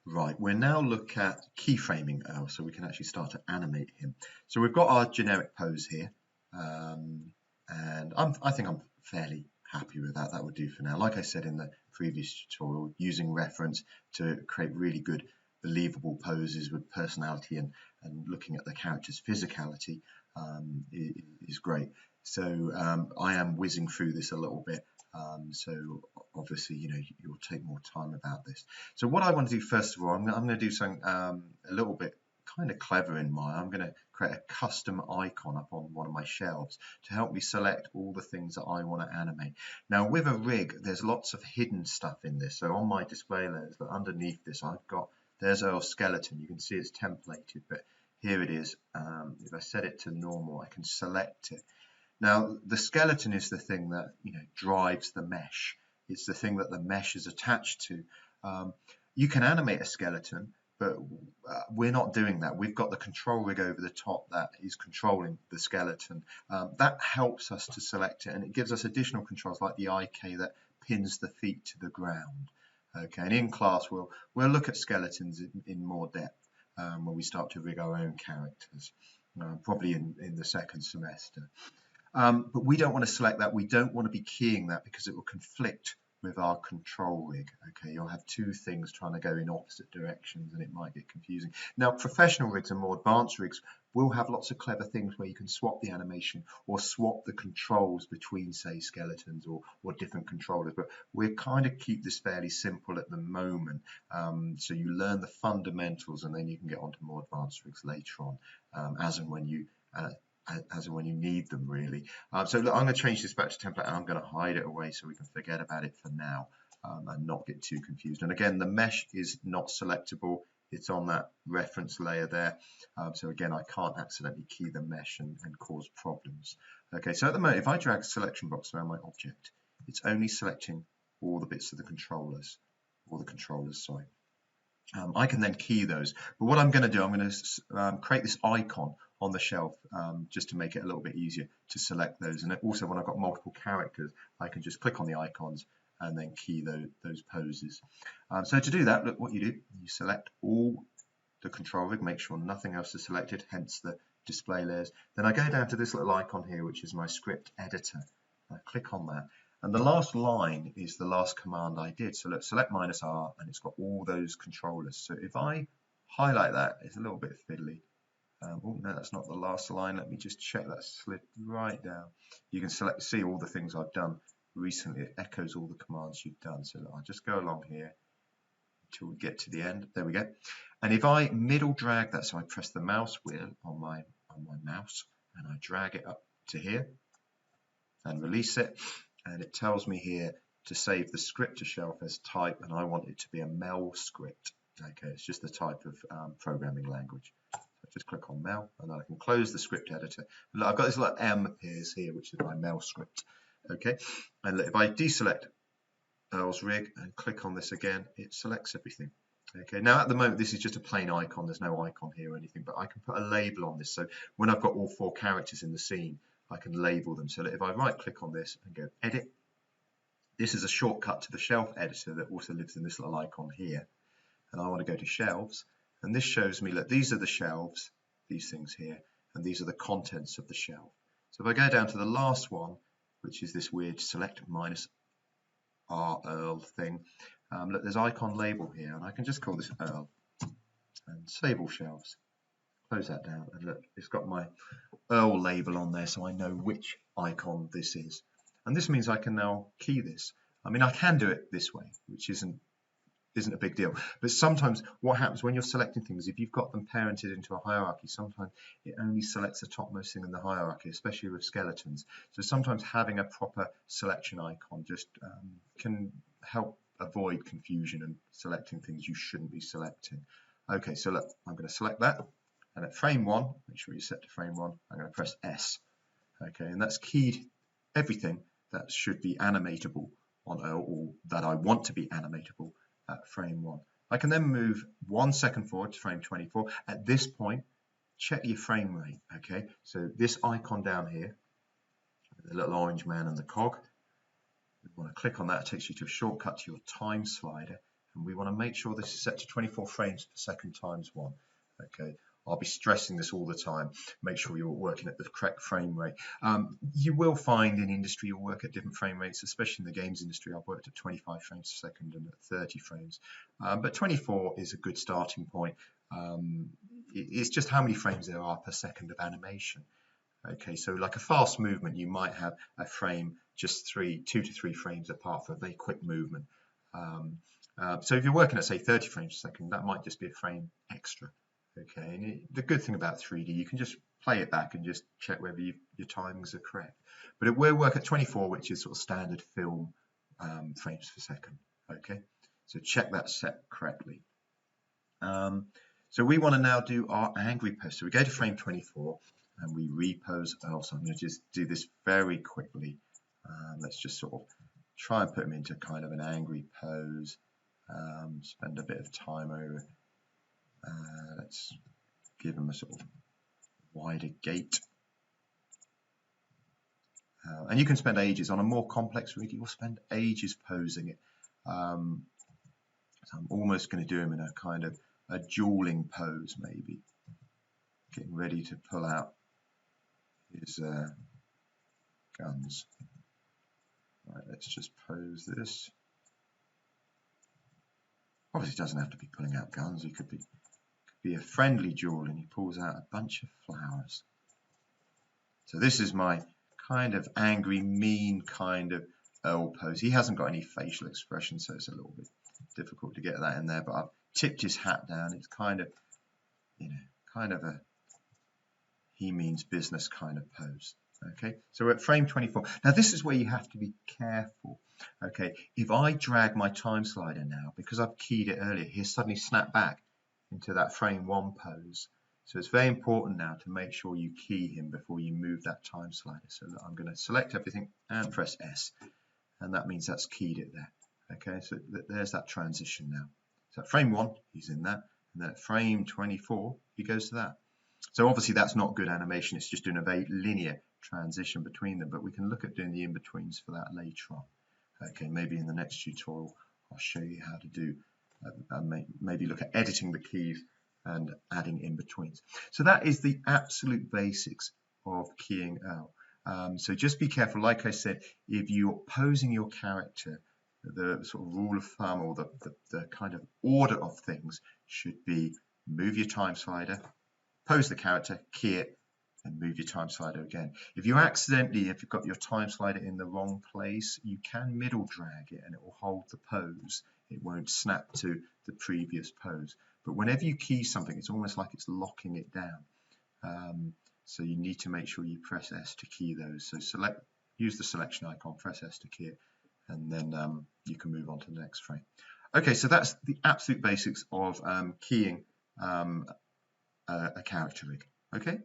Right, we'll now look at keyframing Earl so we can actually start to animate him. So we've got our generic pose here, and I think I'm fairly happy with that. That would do for now. Like I said in the previous tutorial, using reference to create really good, believable poses with personality and looking at the character's physicality is great. So I am whizzing through this a little bit. So obviously, you'll take more time about this. So what I want to do first of all, I'm going to do something a little bit kind of clever in mind. I'm going to create a custom icon up on one of my shelves to help me select all the things that I want to animate. Now with a rig, there's lots of hidden stuff in this. So on my display layers, underneath this, there's Earl's skeleton. You can see it's templated, but here it is. If I set it to normal, I can select it. Now, the skeleton is the thing that drives the mesh. It's the thing that the mesh is attached to. You can animate a skeleton, but we're not doing that. We've got the control rig over the top that is controlling the skeleton. That helps us to select it, and it gives us additional controls like the IK that pins the feet to the ground. Okay, and in class we'll look at skeletons in more depth when we start to rig our own characters, probably in the second semester. But we don't want to select that. We don't want to be keying that because it will conflict with our control rig. Okay, you'll have two things trying to go in opposite directions and it might get confusing. Now, professional rigs and more advanced rigs will have lots of clever things where you can swap the animation or swap the controls between, say, skeletons or different controllers. But we'll kind of keep this fairly simple at the moment. So you learn the fundamentals and then you can get onto more advanced rigs later on, as and when you need them, really. So look, I'm going to change this back to template and I'm going to hide it away so we can forget about it for now and not get too confused. And again, the mesh is not selectable. It's on that reference layer there. So again, I can't accidentally key the mesh and cause problems. Okay, so at the moment, if I drag a selection box around my object, it's only selecting all the bits of the controllers, sorry. I can then key those, but what I'm going to do, I'm going to create this icon on the shelf just to make it a little bit easier to select those. And also when I've got multiple characters, I can just click on the icons and then key those poses. So to do that, look what you do. You select all the control rig, make sure nothing else is selected, hence the display layers. Then I go down to this little icon here, which is my script editor. I click on that. And the last line is the last command I did. So look, select -R, and it's got all those controllers. So if I highlight that, it's a little bit fiddly. Oh, no, that's not the last line. Let me just check that slid right down. You can see all the things I've done recently. It echoes all the commands you've done. So I'll just go along here until we get to the end. There we go. And if I middle drag that, so I press the mouse wheel on my mouse, and I drag it up to here and release it. And it tells me here to save the script to shelf as type, and I want it to be a Mel script. Okay, it's just the type of programming language. So I just click on Mel, and then I can close the script editor. And look, I've got this little M appears here, which is my Mel script. Okay, and look, if I deselect Earl's rig and click on this again, it selects everything. Okay, now at the moment this is just a plain icon. There's no icon here or anything, but I can put a label on this. So when I've got all 4 characters in the scene, I can label them. So that if I right click on this and go edit, this is a shortcut to the shelf editor that also lives in this little icon here. And I want to go to shelves, and this shows me, look, these are the shelves, these things here, and these are the contents of the shelf. So if I go down to the last one, which is this weird select -R Earl thing, look, there's icon label here, and I can just call this Earl and save all shelves. Close that down, and look, it's got my Earl label on there, so I know which icon this is. And this means I can now key this. I mean, I can do it this way, which isn't a big deal. But sometimes what happens when you're selecting things, if you've got them parented into a hierarchy, sometimes it only selects the topmost thing in the hierarchy, especially with skeletons. So sometimes having a proper selection icon just can help avoid confusion and selecting things you shouldn't be selecting. Okay, so look, I'm going to select that. And at frame 1, make sure you set to frame 1, I'm going to press S. Okay, and that's keyed everything that should be animatable on Earl, or that I want to be animatable at frame 1. I can then move 1 second forward to frame 24. At this point, check your frame rate. Okay, so this icon down here, the little orange man and the cog, we want to click on that. It takes you to a shortcut to your time slider. and we want to make sure this is set to 24 frames per second times 1. Okay, I'll be stressing this all the time. Make sure you're working at the correct frame rate. You will find in industry you'll work at different frame rates, especially in the games industry. I've worked at 25 frames per second and at 30 frames, but 24 is a good starting point. It's just how many frames there are per second of animation. Okay, so like a fast movement, you might have a frame just 2 to 3 frames apart for a very quick movement. So if you're working at say 30 frames per second, that might just be a frame extra. Okay, and the good thing about 3D, you can just play it back and just check whether your timings are correct. But it will work at 24, which is sort of standard film frames per second. Okay, so check that set correctly. So we want to now do our angry pose. So we go to frame 24 and we repose Earl. So I'm going to just do this very quickly. Let's just sort of try and put him into kind of an angry pose. Spend a bit of time over. Let's give him a sort of wider gait. And you can spend ages on a more complex rig. You'll spend ages posing it. So I'm almost going to do him in a kind of a dueling pose, maybe. Getting ready to pull out his guns. Right, let's just pose this. Obviously, it doesn't have to be pulling out guns. He could be a friendly duel, and he pulls out a bunch of flowers. So this is my kind of angry, mean kind of Earl pose. He hasn't got any facial expression, so it's a little bit difficult to get that in there. But I've tipped his hat down. It's kind of, kind of a he means business kind of pose. Okay, so we're at frame 24. Now this is where you have to be careful. Okay, if I drag my time slider now, because I've keyed it earlier, he'll suddenly snap back into that frame 1 pose. So it's very important now to make sure you key him before you move that time slider. So I'm going to select everything and press S, and that means that's keyed it there. Okay, so there's that transition now. So at frame 1, he's in that, and then at frame 24, he goes to that. So obviously that's not good animation, it's just doing a very linear transition between them, but we can look at doing the in-betweens for that later on. Okay, maybe in the next tutorial I'll show you how to do, maybe look at editing the keys and adding in-betweens. So that is the absolute basics of keying Earl. So just be careful, like I said, if you're posing your character, the sort of rule of thumb or the kind of order of things should be move your time slider, pose the character, key it, and move your time slider again. If you accidentally, if you've got your time slider in the wrong place, you can middle drag it and it will hold the pose. It won't snap to the previous pose. But whenever you key something, it's almost like it's locking it down. So you need to make sure you press S to key those. So use the selection icon, press S to key it, and then you can move on to the next frame. Okay, so that's the absolute basics of keying a character rig. Okay.